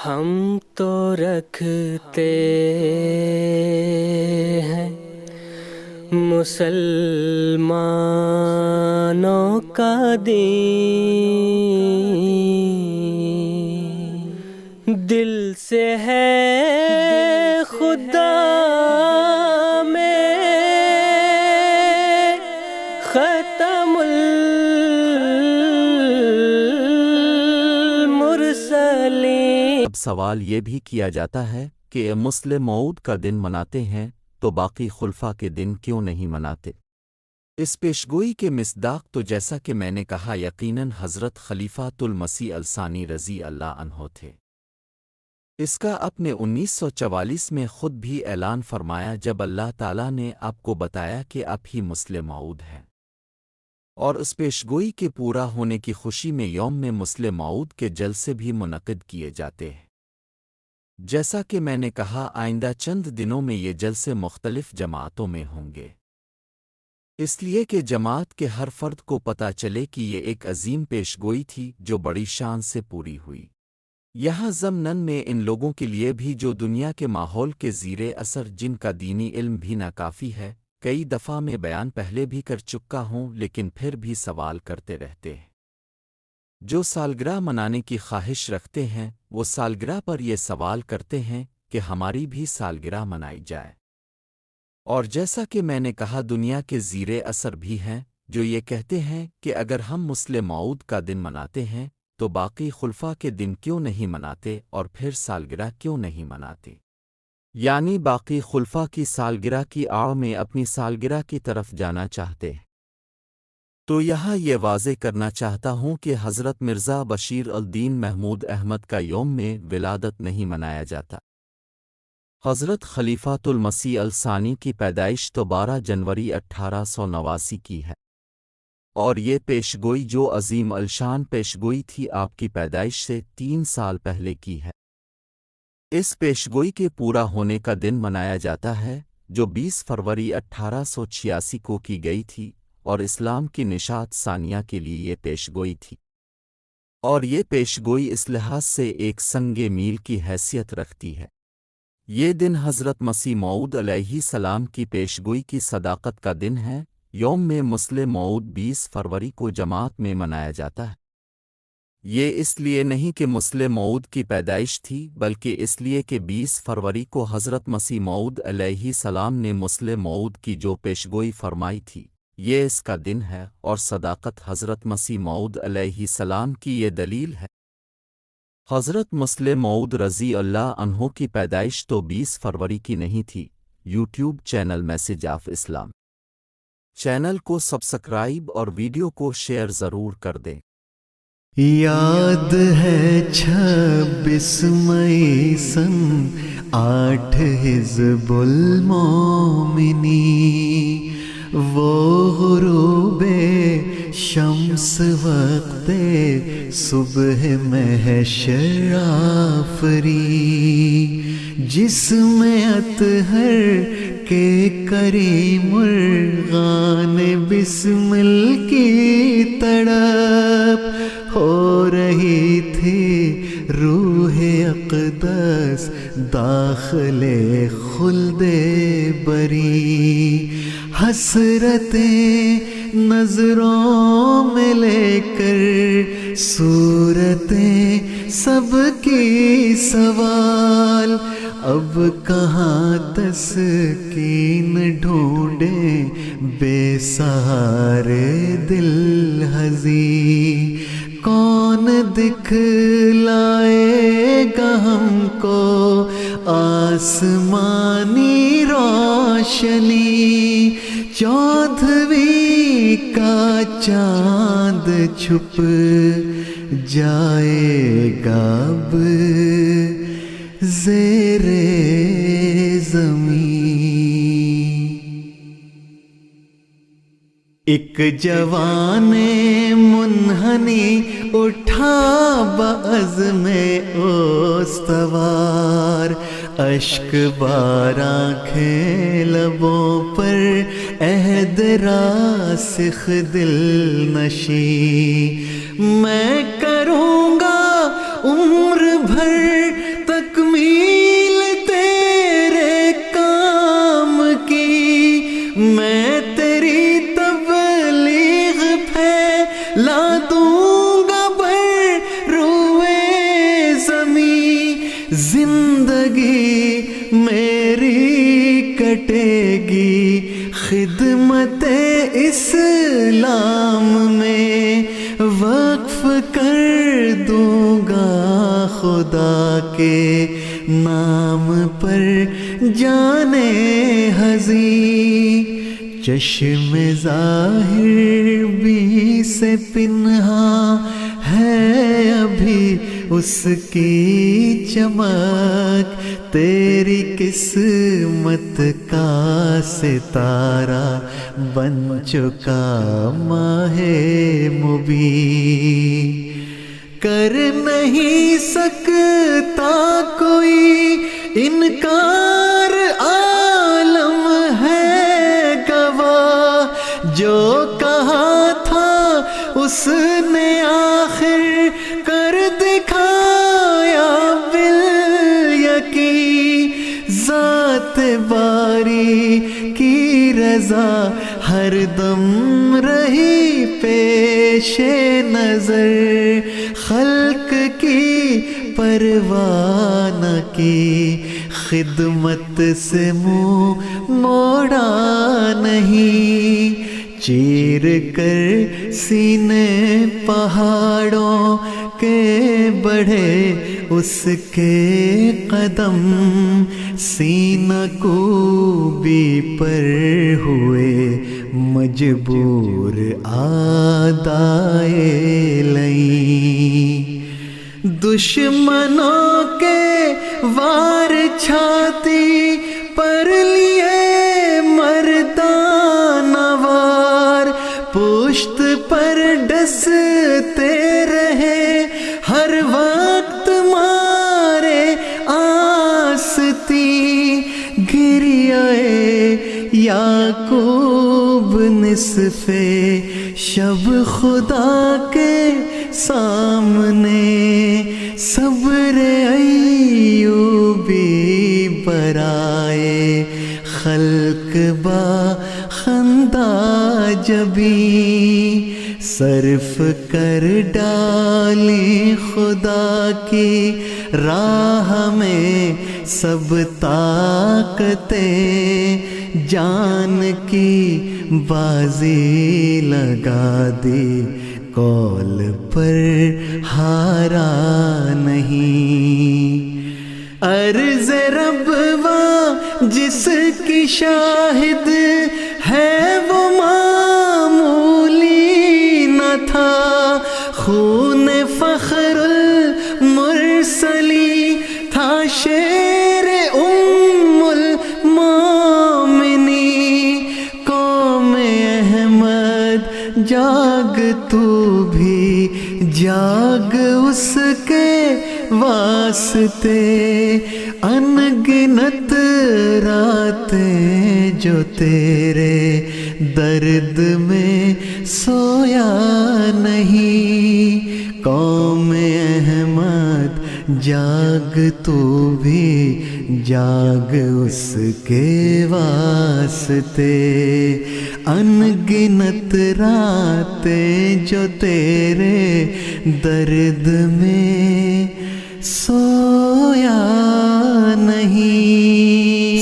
ہم تو رکھتے ہیں مسلمانوں کا دین، دل سے ہے خدا میں ختم المرسلین۔ اب سوال یہ بھی کیا جاتا ہے کہ مسلم موعود کا دن مناتے ہیں تو باقی خلفاء کے دن کیوں نہیں مناتے؟ اس پیشگوئی کے مصداق تو جیسا کہ میں نے کہا یقیناً حضرت خلیفۃ المسیح الثانی رضی اللہ عنہ تھے۔ اس کا اپنے 1944 میں خود بھی اعلان فرمایا جب اللہ تعالیٰ نے آپ کو بتایا کہ آپ ہی مسلم موعود ہیں، اور اس پیشگوئی کے پورا ہونے کی خوشی میں یوم میں مسلم موعود کے جلسے بھی منعقد کیے جاتے ہیں۔ جیسا کہ میں نے کہا آئندہ چند دنوں میں یہ جلسے مختلف جماعتوں میں ہوں گے، اس لیے کہ جماعت کے ہر فرد کو پتہ چلے کہ یہ ایک عظیم پیشگوئی تھی جو بڑی شان سے پوری ہوئی۔ یہاں ضمناً میں ان لوگوں کے لیے بھی جو دنیا کے ماحول کے زیر اثر جن کا دینی علم بھی ناکافی ہے، کئی دفعہ میں بیان پہلے بھی کر چکا ہوں لیکن پھر بھی سوال کرتے رہتے ہیں۔ جو سالگرہ منانے کی خواہش رکھتے ہیں وہ سالگرہ پر یہ سوال کرتے ہیں کہ ہماری بھی سالگرہ منائی جائے، اور جیسا کہ میں نے کہا دنیا کے زیر اثر بھی ہیں جو یہ کہتے ہیں کہ اگر ہم مسلم موعود کا دن مناتے ہیں تو باقی خلفاء کے دن کیوں نہیں مناتے اور پھر سالگرہ کیوں نہیں مناتے، یعنی باقی خلفاء کی سالگرہ کی آڑ میں اپنی سالگرہ کی طرف جانا چاہتے ہیں۔ تو یہاں یہ واضح کرنا چاہتا ہوں کہ حضرت مرزا بشیر الدین محمود احمد کا یوم میں ولادت نہیں منایا جاتا۔ حضرت خلیفۃ المسیح الثانی کی پیدائش تو 12 جنوری 1889 کی ہے، اور یہ پیشگوئی جو عظیم الشان پیشگوئی تھی آپ کی پیدائش سے 3 سال پہلے کی ہے۔ اس پیشگوئی کے پورا ہونے کا دن منایا جاتا ہے جو 20 فروری 1886 کو کی گئی تھی، اور اسلام کی نشاط ثانیہ کے لیے یہ پیشگوئی تھی، اور یہ پیشگوئی اس لحاظ سے ایک سنگ میل کی حیثیت رکھتی ہے۔ یہ دن حضرت مسیح موعود علیہ السلام کی پیشگوئی کی صداقت کا دن ہے۔ یوم میں مسلم موعود 20 فروری کو جماعت میں منایا جاتا ہے۔ یہ اس لیے نہیں کہ مسلم موعود کی پیدائش تھی بلکہ اس لیے کہ 20 فروری کو حضرت مسیح موعود علیہ السلام نے مسلم موعود کی جو پیشگوئی فرمائی تھی یہ اس کا دن ہے، اور صداقت حضرت مسیح موعود علیہ السلام کی یہ دلیل ہے۔ حضرت مسلم موعود رضی اللہ عنہ کی پیدائش تو 20 فروری کی نہیں تھی۔ YouTube channel message of Islam channel کو سبسکرائب اور ویڈیو کو شیئر ضرور کر دیں۔ یاد ہے 26 مئی سن 8 حزب المومنین، وہ غروب شمس وقت صبح محشر آفری، جس میں اطہر کے کریم مرغان بسمل کی تڑپ ہو رہی تھی، روح اقدس داخل خلد بری، حسرتیں نظروں میں لے کر صورتیں سب کی سوال، اب کہاں تسکین ڈھونڈیں بے سہارے دل ہزی، کون دکھلائے گا ہم کو آسمانی روشنی، 14ویں کا چاند چھپ جائے گا اب زیر زمین۔ ایک جوان منحنی اٹھا بعزم استوار، اشک بار آنکھیں لبوں پر، عہد راسخ دل نشی، میں کروں گا عمر بھر ایک میل تیرے کام کی، میں تیری تبلیغ پھیلا دوں گا بر روئے زمیں، زندگی میری کٹے گی خدمت اسلام میں، وقف کر دوں گا خدا کے نام پر جانے ہزی، چشم ظاہر بھی سے پنہا ہے ابھی اس کی چمک، تیری قسمت کا ستارہ بن چکا ماہ مبین، کر نہیں سکتا کوئی انکار، عالم ہے گواہ، جو کہا تھا اس نے آخر کر دکھایا بالیقین، ذات باری کی رضا ہر دم رہی پیش نظر، خلق کی پرواہ نہ کی، خدمت سے منہ موڑا نہیں، چیر کر سینے پہاڑوں کے بڑھے اس کے قدم، سینہ کوبی پر ہوئے مجبور آدائے لئیں، دشمنوں کے وار چھاتی پر لیے مردانہ وار، پشت پر ڈستے رہے ہر وقت مارے آستی، گریائے یعقوب نصف شب خدا کے سامنے، صبر ایوبی برائے خلق با خندہ جبیں، صرف کر ڈالی خدا کی راہ میں سب طاقتیں، جان کی بازی لگا دی قول پر ہارا نہیں، عرض ربوا جس کی شاہد ہے وہ معمولی نہ تھا، خون فخر المرسلی تھا شیر ام المومنی، قوم احمد جاگ تو بھی جاگ اس کے واسطے، ان گنت راتیں جو تیرے درد میں سویا نہیں، قوم احمد جاگ تو بھی جاگ اس کے واسطے، ان گنت راتیں جو تیرے درد میں سویا نہیں،